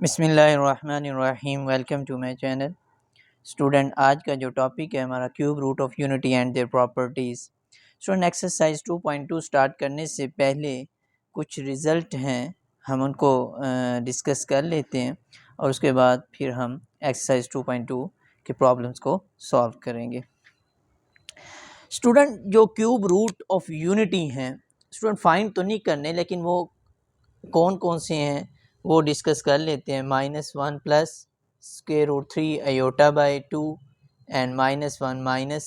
बिस्मिल्लाहिर्रहमानिर्रहीम। Welcome to my channel. Student, आज का जो टॉपिक है हमारा cube root of unity and their properties. Student, exercise 2.2 start करने से पहले कुछ रिज़ल्ट हैं, हम उनको डिस्कस कर लेते हैं और उसके बाद फिर हम एक्सरसाइज 2.2 के प्रॉब्लम्स को सॉल्व करेंगे। स्टूडेंट, जो क्यूब रूट ऑफ यूनिटी हैं, स्टूडेंट फाइंड तो नहीं करने, लेकिन वो कौन कौन से हैं वो डिस्कस कर लेते हैं। -1 plus square root 3 iota by 2 and -1 minus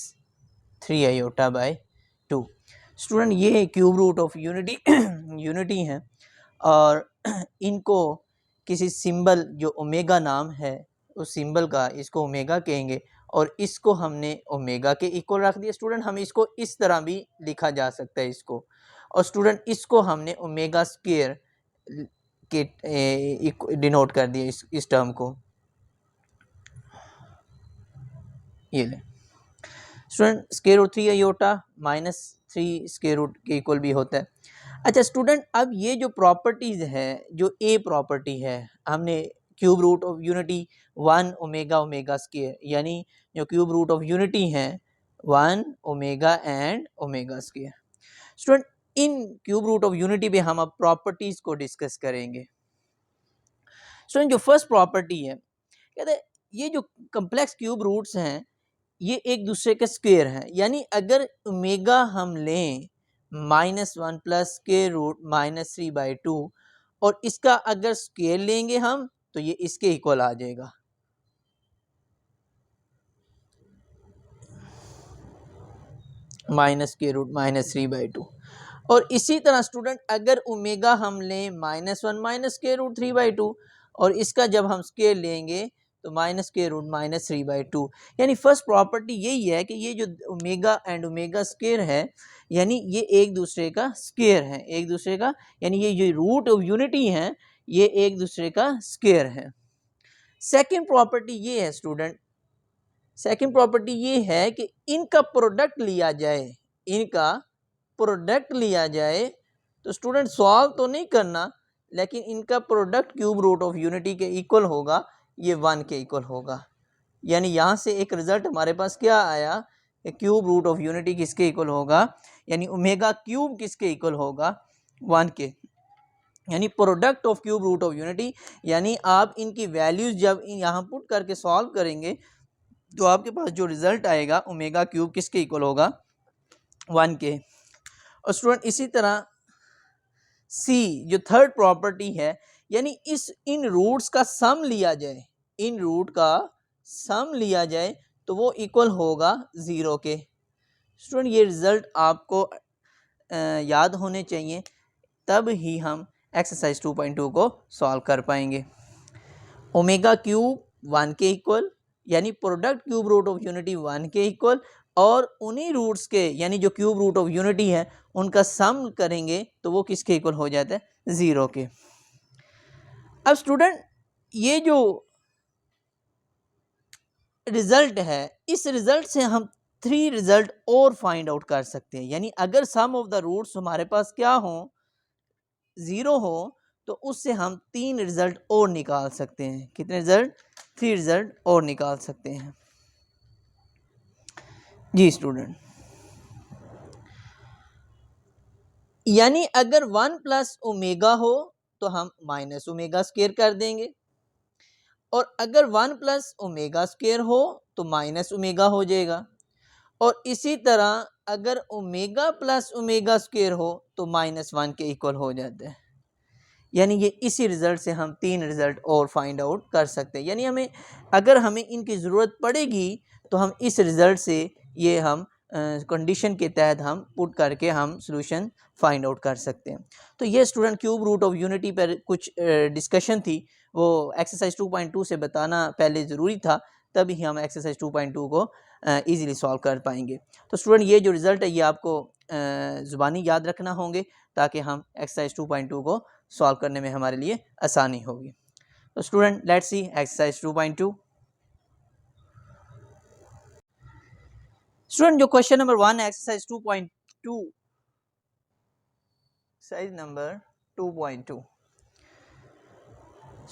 3 iota by 2। Student, ये क्यूब रूट ऑफ यूनिटी हैं और इनको किसी सिंबल जो ओमेगा नाम है उस सिंबल का इसको ओमेगा कहेंगे और इसको हमने ओमेगा के इक्वल रख दिया। स्टूडेंट, हम इसको इस तरह भी लिखा जा सकता है इसको, और स्टूडेंट इसको हमने ओमेगा स्क्वायर के डिनोट कर दिया इस टर्म को। ये ले student, square root 3 iota -3 square root के इक्वल भी होता है। अच्छा स्टूडेंट, अब ये जो प्रॉपर्टीज़ है, जो ए प्रॉपर्टी है, हमने cube root of unity 1 omega omega square, यानी जो क्यूब रूट ऑफ यूनिटी है 1 omega and omega square. Student, इन क्यूब रूट ऑफ यूनिटी पे हम अब प्रॉपर्टीज़ को डिस्कस करेंगे। स्टूडेंट, जो फर्स्ट प्रॉपर्टी है, कहते हैं ये जो कम्प्लेक्स क्यूब रूट्स हैं ये एक दूसरे के स्क्वायर हैं, यानी अगर ओमेगा हम लें -1 प्लस स्क्वायर रूट -3/2 और इसका अगर स्क्वायर लेंगे हम तो ये इसके इक्वल आ जाएगा। -Square root -3/2। और इसी तरह स्टूडेंट अगर ओमेगा हम लें -1 माइनस स्क्वायर रूट 3/2 और इसका जब हम स्क्वायर लेंगे तो -स्क्वायर रूट -3/2। यानी फर्स्ट प्रॉपर्टी यही है कि ये जो ओमेगा एंड ओमेगा स्क्वायर है यानी ये एक दूसरे का स्क्वायर है, एक दूसरे का, यानी ये जो रूट ऑफ यूनिटी है ये एक दूसरे का स्क्वायर है। सेकंड प्रॉपर्टी ये है स्टूडेंट, सेकंड प्रॉपर्टी ये है कि इनका प्रोडक्ट लिया जाए, इनका प्रोडक्ट लिया जाए तो स्टूडेंट सॉल्व तो नहीं करना, लेकिन इनका product cube root of unity के इक्वल होगा, ये 1 के इक्वल होगा। यानी यहाँ से एक रिजल्ट हमारे पास क्या आया कि क्यूब रूट ऑफ यूनिटी किसके इक्वल होगा, यानी ओमेगा क्यूब किसके इक्वल होगा, 1 के। यानी product of cube root of unity, यानी आप इनकी वैल्यूज जब यहाँ पुट करके सॉल्व करेंगे तो आपके पास जो रिजल्ट आएगा ओमेगा क्यूब किसके इक्वल होगा, 1 के। और स्टूडेंट इसी तरह सी जो थर्ड प्रॉपर्टी है, यानी इन रूट्स का सम लिया जाए, इन रूट का सम लिया जाए तो वो इक्वल होगा 0 के। स्टूडेंट ये रिजल्ट आपको याद होने चाहिए, तब ही हम एक्सरसाइज 2.2 को सॉल्व कर पाएंगे। ओमेगा क्यूब 1 के इक्वल, यानी product cube root of unity 1 के इक्वल, और उन्हीं रूट्स के यानी जो क्यूब रूट ऑफ यूनिटी है उनका सम करेंगे तो वो किसके इक्वल हो जाता है, 0 के। अब स्टूडेंट ये जो रिजल्ट है, इस रिजल्ट से हम 3 रिजल्ट और फाइंड आउट कर सकते हैं। यानी अगर सम ऑफ द रूट्स हमारे पास क्या हो, 0 हो, तो उससे हम 3 रिजल्ट और निकाल सकते हैं। कितने रिजल्ट, 3 रिजल्ट और निकाल सकते हैं। जी स्टूडेंट, यानी अगर 1 प्लस ओमेगा हो तो हम माइनस ओमेगा स्क्वायर कर देंगे, और अगर 1 प्लस ओमेगा स्क्वायर हो तो माइनस ओमेगा हो जाएगा, और इसी तरह अगर ओमेगा प्लस ओमेगा स्क्वायर हो तो -1 के इक्वल हो जाता है। यानी ये इसी रिजल्ट से हम 3 रिजल्ट और फाइंड आउट कर सकते हैं। यानी हमें अगर हमें इनकी ज़रूरत पड़ेगी तो हम इस रिजल्ट से ये हम कंडीशन के तहत हम पुट करके हम सॉल्यूशन फाइंड आउट कर सकते हैं। तो ये student cube root of unity पर कुछ डिस्कशन थी, वो एक्सरसाइज 2.2 से बताना पहले ज़रूरी था, तभी हम एक्सरसाइज 2.2 को ईज़िली सॉल्व कर पाएंगे। तो स्टूडेंट ये जो रिज़ल्ट है ये आपको ज़ुबानी याद रखना होंगे ताकि हम एक्सरसाइज 2.2 को सॉल्व करने में हमारे लिए आसानी होगी। तो student let's see exercise 2.2। Student जो question number 1 exercise 2.2, exercise number 2.2,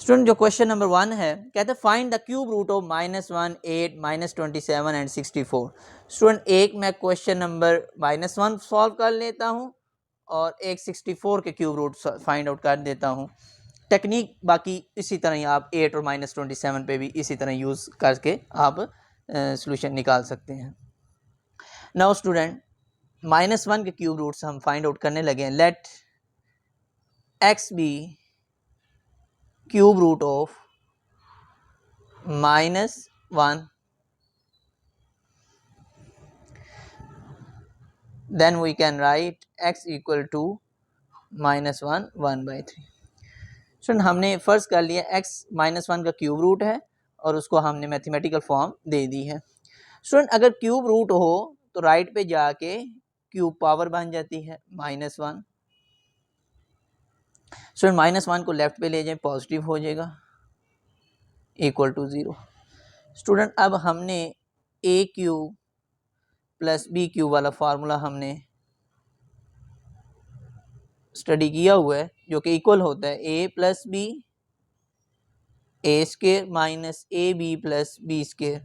student जो क्वेश्चन नंबर 1 है कहते हैं find the cube root of -1, 8, -27 and 64। Student एक मैं क्वेश्चन नंबर -1 सॉल्व कर लेता हूँ और एक 64 के क्यूब रूट फाइंड आउट कर देता हूँ। टेक्निक बाकी इसी तरह ही आप 8 और -27 पे भी इसी तरह यूज़ करके आप सॉल्यूशन निकाल सकते हैं। नाउ स्टूडेंट -1 के क्यूब रूट्स हम फाइंड आउट करने लगे हैं। Let x be cube root of -1, then we can write x equal to -1 1/3। Student हमने फर्स्ट कर लिया x -1 का क्यूब रूट है और उसको हमने मैथमेटिकल फॉर्म दे दी है। स्टूडेंट अगर क्यूब रूट हो तो राइट पे जाके क्यूब पावर बन जाती है -1। स्टूडेंट -1 को लेफ्ट पे ले जाए पॉजिटिव हो जाएगा इक्वल टू 0। स्टूडेंट अब हमने a cube plus b cube वाला फार्मूला हमने स्टडी किया हुआ है जो कि इक्वल होता है a plus b a square minus a b plus b square.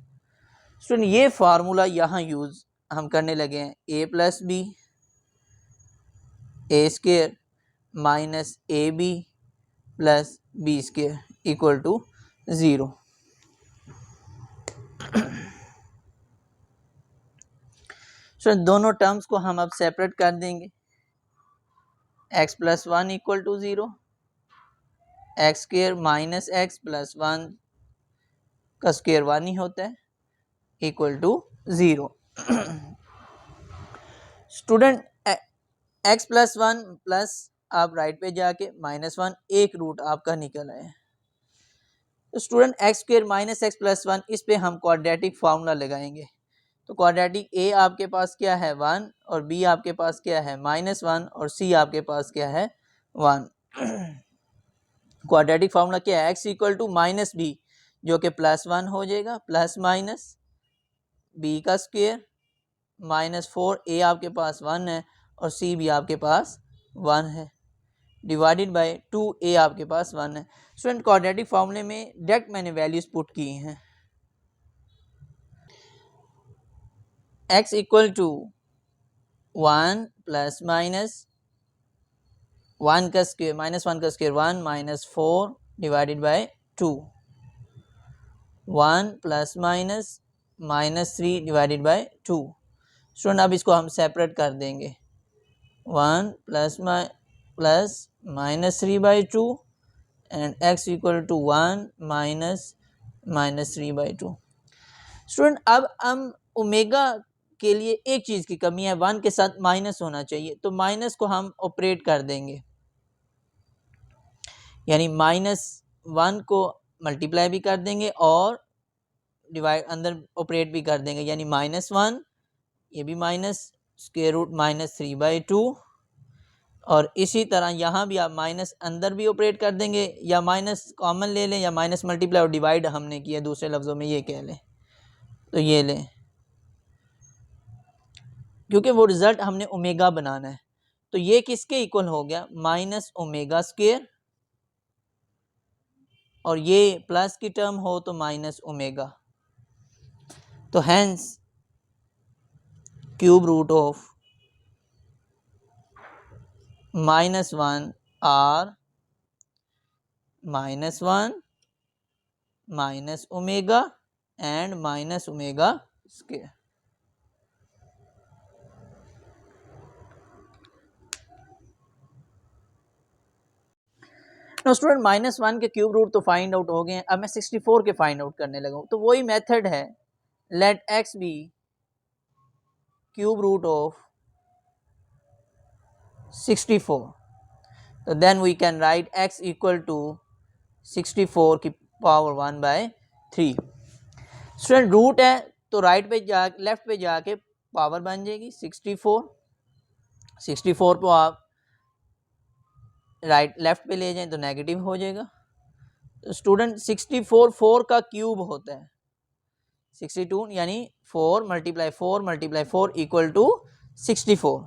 Student ये फार्मूला यहाँ यूज़ हम करने लगे हैं a plus b a square minus a b plus b square equal to 0। Student दोनों टर्म्स को हम अब सेपरेट कर देंगे। x plus 1 equal to 0, x square minus x plus 1 का स्क्वायर 1 ही होता है equal to 0। Student x plus 1 plus आप राइट पे जाके -1 एक रूट आपका निकल आए। तो student x square minus x plus 1 इस पे हम क्वाड्रेटिक फार्मूला लगाएंगे। तो क्वाड्रेटिक ए आपके पास क्या है 1 और बी आपके पास क्या है -1 और सी आपके पास क्या है 1। क्वाड्रेटिक फार्मूला क्या है x equal to minus b जो कि +1 हो जाएगा प्लस माइनस बी का स्क्वायर -4 ए आपके पास 1 है और सी भी आपके पास 1 है डिवाइडेड बाय 2 ए आपके पास 1 है। स्टूडेंट क्वाड्रेटिक फार्मूले में डायरेक्ट मैंने वैल्यूज पुट की हैं। x equal to 1 plus minus 1 का स्क्वायर -1 का square 1 -4 divided by 2 1 plus minus -3 divided by 2। Student अब इसको हम सेपरेट कर देंगे 1 plus -3/2 and x equal to 1 -3/2। Student अब हम ओमेगा के लिए एक चीज़ की कमी है 1 के साथ माइनस होना चाहिए तो माइनस को हम ऑपरेट कर देंगे यानी -1 को मल्टीप्लाई भी कर देंगे और डिवाइड अंदर ऑपरेट भी कर देंगे यानी -1 ये भी माइनस स्क्वायर रूट -3/2 और इसी तरह यहाँ भी आप माइनस अंदर भी ऑपरेट कर देंगे या माइनस कॉमन ले लें या माइनस मल्टीप्लाई और डिवाइड हमने किया दूसरे लफ्ज़ों में ये कह लें तो ये लें क्योंकि वो रिज़ल्ट हमने ओमेगा बनाना है। तो ये किसके इक्वल हो गया -ओमेगा स्क्वायर और ये प्लस की टर्म हो तो -ओमेगा। तो hence cube root of -1 are -1 -omega and -omega square. No student -1 के क्यूब रूट तो फाइंड आउट हो गए हैं। अब मैं 64 के फाइंड आउट करने लगा हूँ। तो वही मेथड है let x be cube root of 64 तो then we can write x equal to 64 की पावर 1/3। स्टूडेंट रूट है तो राइट पे जा लेफ्ट पे जाके पावर बन जाएगी 64 को आप राइट लेफ्ट पे ले जाएं तो नेगेटिव हो जाएगा। तो स्टूडेंट 64 4 का क्यूब होता है 62 यानी 4 × 4 इक्वल टू 64।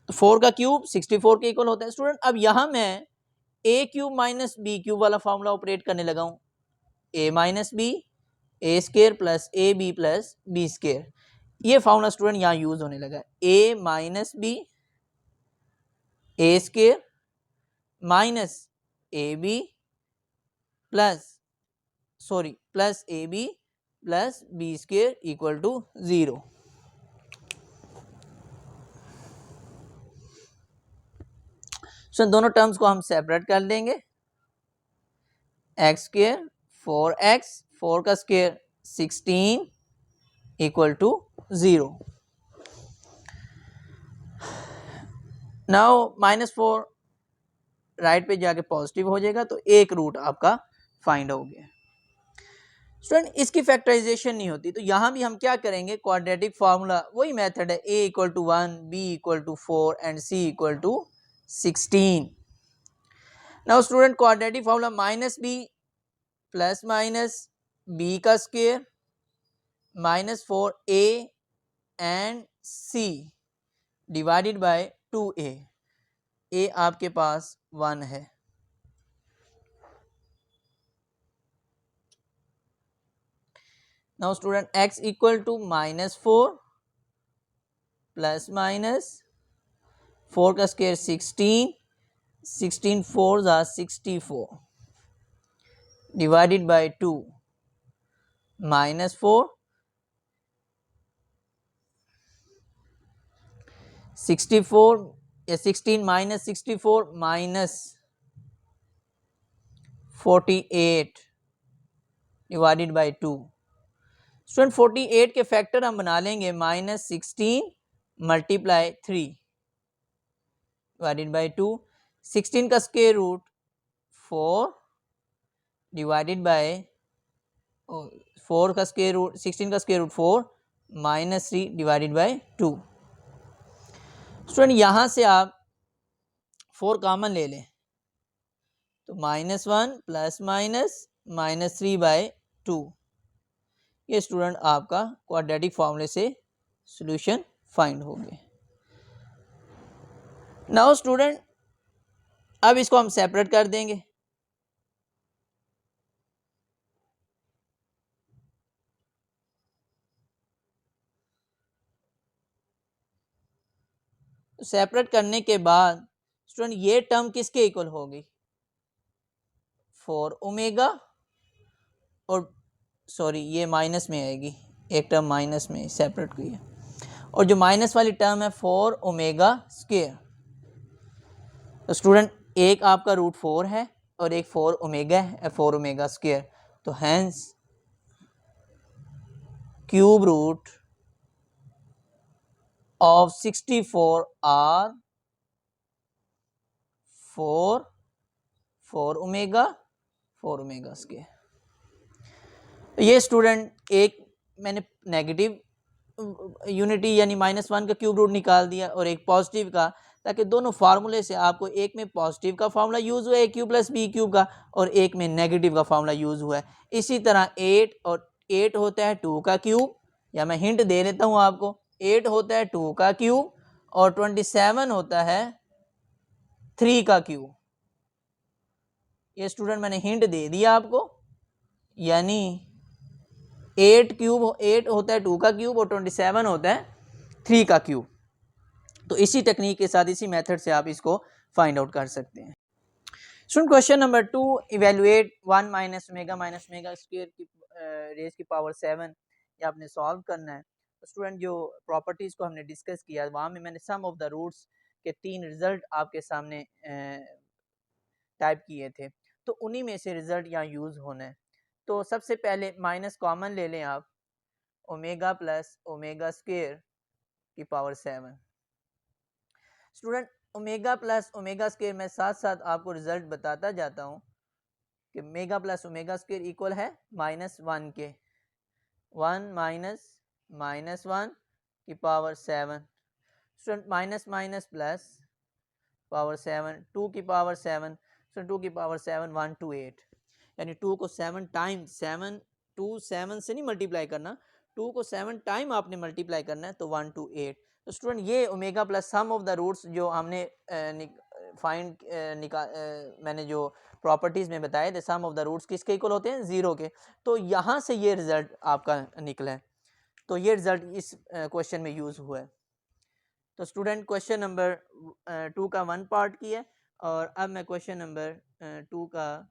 तो 4 का क्यूब 64 के इक्वल होता है। स्टूडेंट अब यहाँ मैं a cube minus b cube वाला फॉर्मूला ऑपरेट करने लगा हूँ, a minus b a square plus a b plus b square. ये फॉर्मूला स्टूडेंट यहाँ यूज होने लगा है, a minus b a square minus a b plus a b plus b square equal to 0। So दोनों terms को हम separate कर देंगे, एक्स स्केयर 4x 4 का square 16 equal to 0। Now -4 right पे जाके पॉजिटिव हो जाएगा तो एक रूट आपका फाइंड हो गया। स्टूडेंट इसकी फैक्टराइजेशन नहीं होती तो यहाँ भी हम क्या करेंगे, क्वाड्रेटिक फार्मूला वही मेथड है, a equal to 1 b equal to 4 and c equal to 16। Now student quadratic formula minus b plus minus b का square -4a and c divided by 2a, a आपके पास 1 है। Now student x equal to -4 plus minus 4 का square 16 4 64 divided by 2 -4 64 या 16 minus 64 minus 48 divided by 2। Student 48 के factor हम बना लेंगे -16 मल्टीप्लाई 3 डिवाइडेड बाय 2, 16 का स्क्वायर रूट 4 डिवाइडेड बाय 4 का स्क्वायर रूट 16 का square root 4 -3 divided by 2। Student यहाँ से आप 4 कॉमन ले लें तो -1 प्लस माइनस -3 बाय 2। ये स्टूडेंट आपका क्वाड्रेटिक फॉर्मूले से सॉल्यूशन फाइंड हो गए। नाउ स्टूडेंट अब इसको हम सेपरेट कर देंगे, तो सेपरेट करने के बाद स्टूडेंट ये टर्म किसके इक्वल होगी, 4 ओमेगा और सॉरी ये माइनस में आएगी, एक टर्म माइनस में सेपरेट की है, और जो माइनस वाली टर्म है 4 ओमेगा स्क्वायर। तो स्टूडेंट एक आपका रूट 4 है और एक 4 ओमेगा है, 4 ओमेगा स्क्वायर, तो hence cube root of 64 are 4 omega square. ये स्टूडेंट एक मैंने नेगेटिव यूनिटी यानी -1 का क्यूब रूट निकाल दिया और एक पॉजिटिव का, ताकि दोनों फार्मूले से आपको एक में पॉजिटिव का फार्मूला यूज़ हुआ है a cube plus b cube का, और एक में नेगेटिव का फार्मूला यूज़ हुआ है। इसी तरह 8 और 8 होता है 2 का क्यूब, या मैं हिंट दे देता हूँ आपको, 8 होता है 2 का क्यूब और 27 होता है 3 का क्यूब। ये स्टूडेंट मैंने हिंट दे दिया आपको, यानी 8 होता है 2 का क्यूब और 27 होता है 3 का क्यूब। तो इसी टेक्निक के साथ, इसी मेथड से आप इसको फाइंड आउट कर सकते हैं। Student question number 2, evaluate 1 minus omega square की रेज की पावर 7, ये आपने सॉल्व करना है। तो स्टूडेंट जो प्रॉपर्टीज़ को हमने डिस्कस किया, वहाँ में मैंने सम ऑफ द रूट्स के 3 रिजल्ट आपके सामने टाइप किए थे, तो उन्हीं में से रिजल्ट यहाँ यूज़ होना है। तो सबसे पहले माइनस कॉमन ले लें आप, ओमेगा प्लस ओमेगा स्क्वायर की power 7। Student omega plus omega square में साथ साथ आपको रिजल्ट बताता जाता हूँ कि omega plus omega square equal है -1 के, 1 माइनस 1 की power 7। Student minus minus plus power 7, 2 की पावर 7, स्टूडेंट 2 की पावर 7 1 to 8, यानी 2 को 7 टाइम्स 7 से नहीं मल्टीप्लाई करना, 2 को 7 टाइम आपने मल्टीप्लाई करना है, तो 1 to 8। तो स्टूडेंट ये omega plus sum of the roots जो हमने फाइंड मैंने जो प्रॉपर्टीज़ में बताए थे, सम ऑफ द रूट्स किसके इक्वल होते हैं, 0 के। तो यहाँ से ये रिज़ल्ट आपका निकला है, तो ये रिज़ल्ट इस क्वेश्चन में यूज़ हुआ है। तो स्टूडेंट क्वेश्चन नंबर 2 का 1 पार्ट किया है, और अब मैं क्वेश्चन नंबर 2 का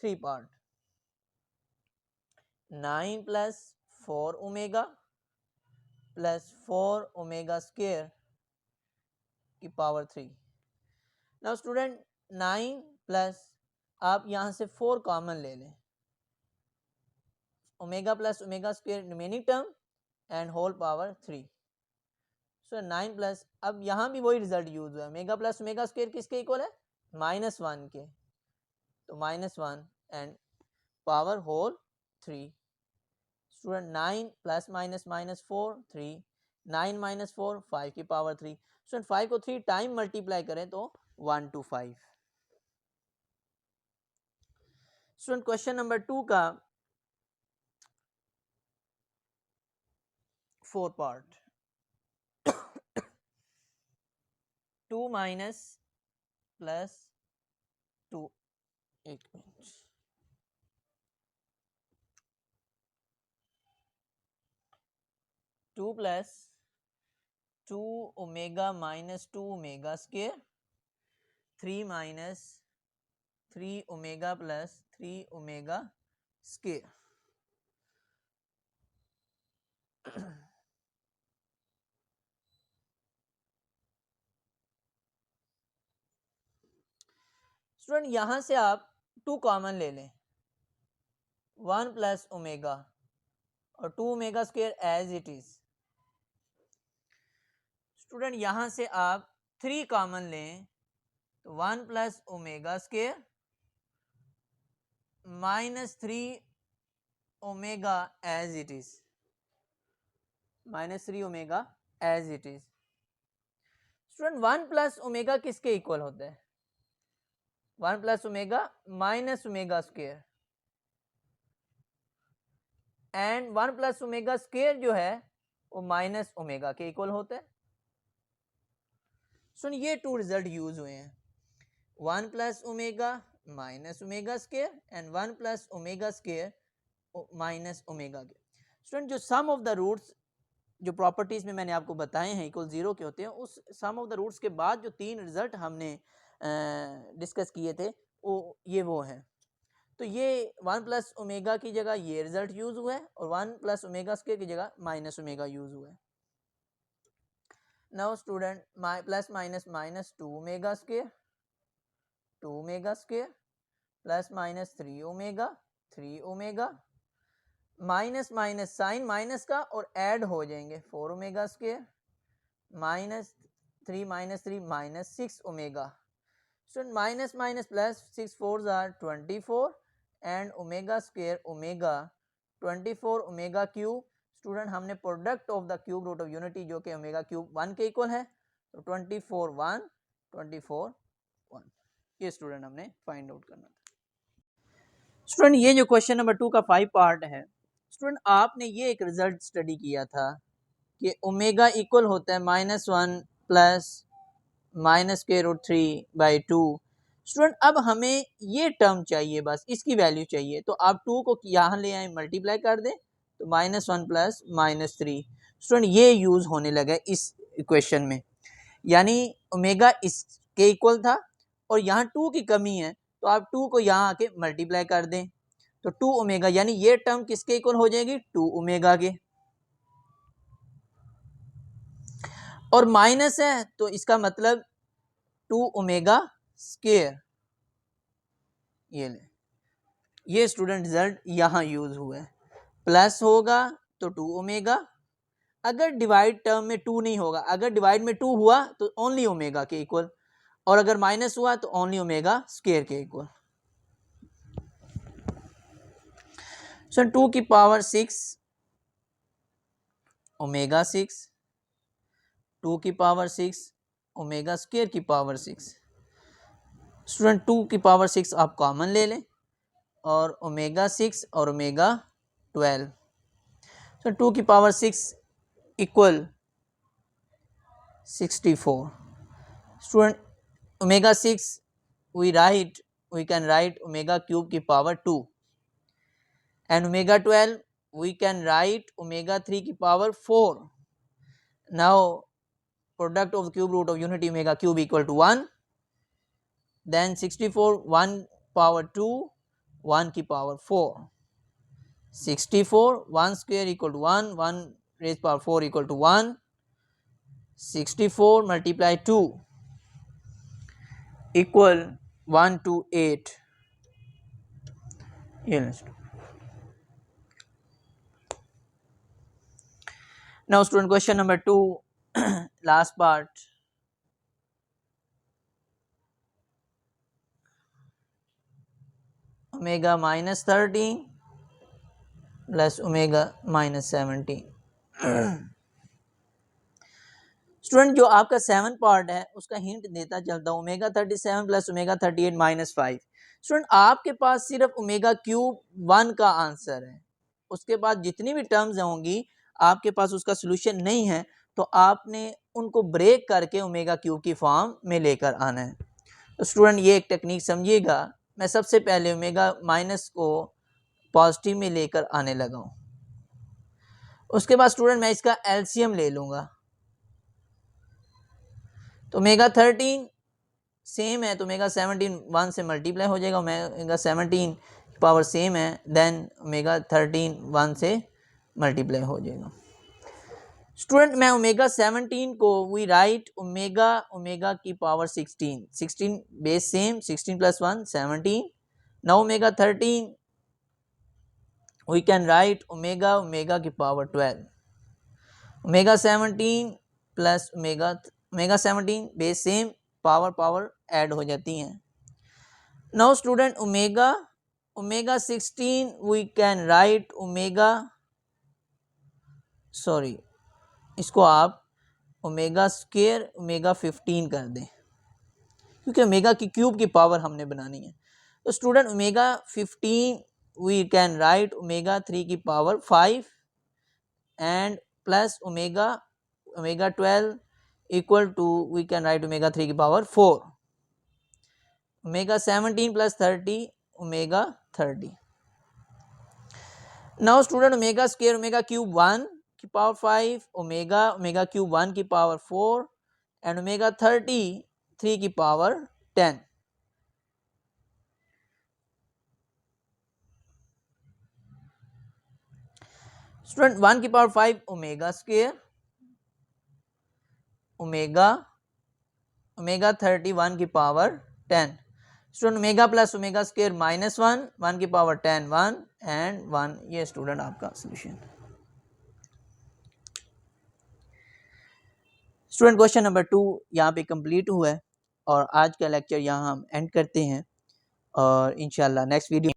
3 पार्ट। 9 + 4 ओमेगा + 4 ओमेगा स्क्वायर की पावर 3। नाउ स्टूडेंट 9 प्लस आप यहाँ से 4 कॉमन ले लें, omega plus omega square remaining term and whole power 3। So 9 plus, अब यहाँ भी वही रिजल्ट यूज हुआ है, ओमेगा प्लस ओमेगा स्क्वायर किसके इक्वल है, -1 के, तो -1 and power whole 3। Student 9 plus minus -4 3, 9 - 4 5 की पावर 3। स्टूडेंट 5 को 3 टाइम मल्टीप्लाई करें तो 1 to 5। स्टूडेंट क्वेश्चन नंबर 2 का 4 पार्ट। 2 माइनस प्लस 2, एक minute, 2 plus 2 omega minus 2 omega square, 3 minus 3 omega plus 3 omega square. Student यहां से आप 2 कॉमन ले लें, 1 प्लस ओमेगा और 2 omega square as it is. Student यहां से आप 3 कॉमन लें तो 1 plus omega square -3 omega as it is, -3 omega as it is. Student 1 plus omega किसके इक्वल होता है, 1 plus omega minus omega square, and 1 plus omega square जो है वो माइनस ओमेगा के इक्वल होता है। सुन ये 2 रिजल्ट यूज हुए हैं, 1 plus omega minus omega square and 1 plus omega square minus omega के। स्टूडेंट जो सम ऑफ द रूट्स जो प्रॉपर्टीज में मैंने आपको बताए हैं इक्वल 0 के होते हैं, उस सम ऑफ द रूट्स के बाद जो 3 रिजल्ट हमने डिस्कस किए थे वो है। तो ये 1 प्लस ओमेगा की जगह ये रिजल्ट यूज हुआ है, और 1 प्लस ओमेगा स्क्वायर की जगह माइनस ओमेगा यूज हुआ है। Now student plus minus -2 omega square, 2 omega square plus -3 omega, 3 omega, minus minus sign minus का और ऐड हो जाएंगे 4 omega square, -3 - 6 omega. Student minus minus plus 6 4s are 24 and omega square omega 24 omega cube. Student हमने product of the cube root of unity जो कि omega cube 1 के equal है, तो 24 1 24 1, ये स्टूडेंट हमने फाइंड आउट करना था। स्टूडेंट ये जो क्वेश्चन नंबर 2 का 5 पार्ट है, स्टूडेंट आपने ये एक रिजल्ट स्टडी किया था कि ओमेगा इक्वल होता है -1 प्लस -√3/2। स्टूडेंट अब हमें ये टर्म चाहिए, बस इसकी वैल्यू चाहिए, तो आप 2 को यहाँ ले आए मल्टीप्लाई कर दें तो -1 प्लस -3। स्टूडेंट ये यूज होने लगा इस इक्वेशन में, यानी ओमेगा इसके इक्वल था और यहाँ 2 की कमी है, तो आप 2 को यहाँ आके मल्टीप्लाई कर दें तो 2 ओमेगा, यानी ये टर्म किसके इक्वल हो जाएगी, 2 ओमेगा के। और माइनस है तो इसका मतलब 2 ओमेगा स्क्वायर, ये ले, ये स्टूडेंट रिजल्ट यहाँ यूज हुआ है। प्लस होगा तो 2 ओमेगा, अगर डिवाइड टर्म में 2 नहीं होगा, अगर डिवाइड में 2 हुआ तो ओनली ओमेगा के इक्वल, और अगर माइनस हुआ तो ओनली ओमेगा स्क्वायर के इक्वल। सो 2 की पावर 6 ओमेगा 6, 2 की पावर 6 ओमेगा स्क्वायर की पावर 6। स्टूडेंट 2 की पावर 6 आप कॉमन ले लें और ओमेगा 6 और ओमेगा 12, तो 2 की power 6 equal 64। Student omega 6 we can write omega cube की power 2 and omega 12 we can write omega 3 की power 4. Now product of the cube root of unity omega cube equal to 1. Then 64 1 power 2 1 की power 4. 64 1 square equal to 1 1 raised power 4 equal to 1. 64 multiply 2 equal 128. Yes. Now student, question number 2, last part. Omega minus 13 plus omega minus 17. Student जो आपका 7 part है उसका hint देता चलता हूँ, omega 37 plus omega 38 minus 5. Student आपके पास सिर्फ ओमेगा क्यूब 1 का आंसर है, उसके बाद जितनी भी टर्म्स होंगी आपके पास उसका सोल्यूशन नहीं है, तो आपने उनको ब्रेक करके ओमेगा क्यूब की फॉर्म में लेकर आना है. तो स्टूडेंट ये एक टेक्निक समझिएगा, मैं सबसे पहले ओमेगा माइनस को पॉजिटिव में लेकर आने लगा हूँ. उसके बाद स्टूडेंट मैं इसका एलसीएम ले लूँगा, तो ओमेगा 13 सेम है तो ओमेगा 17 1 से मल्टीप्लाई हो जाएगा, ओमेगा 17 पावर सेम है, देन ओमेगा 13 1 से मल्टीप्लाई हो जाएगा. स्टूडेंट मैं ओमेगा 17 को वी राइट ओमेगा की power 16 base same, 16 plus 1 17. Now omega 13 we can write omega की power 12. Omega 17 plus omega 17 base same, power add हो जाती हैं. Now student omega 16 we can write इसको आप ओमेगा स्क्वायर ओमेगा 15 कर दें, क्योंकि ओमेगा की क्यूब की पावर हमने बनानी है. तो student omega 15 we can write omega 3 की power 5 and plus omega 12 equal to we can write omega 3 की power 4. Omega 17 plus 30 omega 30. Now student omega square omega cube 1 की पावर 5, ओमेगा क्यूब 1 की power 4 and omega 3 की power 10. Student 1 की power 5 omega square omega 31 की power 10. Student omega plus omega square minus 1 की power 10 1 and 1. ये student आपका solution. Student question number 2 यहाँ पे कंप्लीट हुआ है और आज का लेक्चर यहाँ हम एंड करते हैं और इंशाल्लाह नेक्स्ट वीडियो